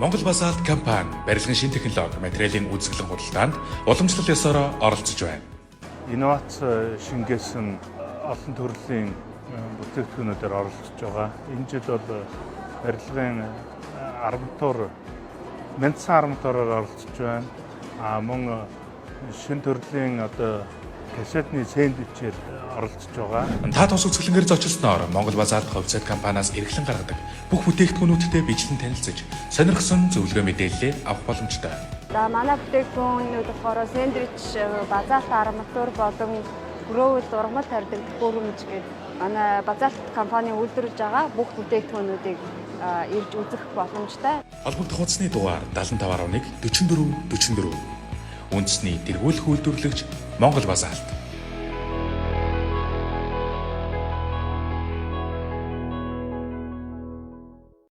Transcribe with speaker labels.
Speaker 1: Монгол Базаалт компани барилгын шинэ технологи материалын үйлчилгээ худалдаанд уламжлал ёсоор оролцож байна.
Speaker 2: Инновац шингээсэн олон төрлийн бүтээгдэхүүнүүдээр оролцож байгаа. Энэ жил бол барилгын арматур, мэдсэн арматураар оролцож байна. Мөн шинэ төрлийн кассетны сэндвичээр оролцож байгаа.
Speaker 1: Та тус үзэсгэлэнгээр зочилсноор Монгол Базаалт хувьцаат компаниас эрхлэн гаргадаг бүх бүтээгдэхүүнүүдтэй бичлэн танилцаж, сонирхсон зөвлөгөө мэдээлэл авах боломжтой.
Speaker 3: Манай бүтээгдэхүүнүүд болохоор сэндвич, базаалт арматур болон гөрөөл ургамал тарьдаг бүрэмж гээд манай Базаалт компани үйлдвэрлэж байгаа бүх бүтээгдэхүүнүүдийг ирж үзэх боломжтой.
Speaker 1: Холбогдох хуудасны дугаар 7511 44 44. Үндэсний тэргүүлэх үйлдвэрлэгч Монгол Базаалт.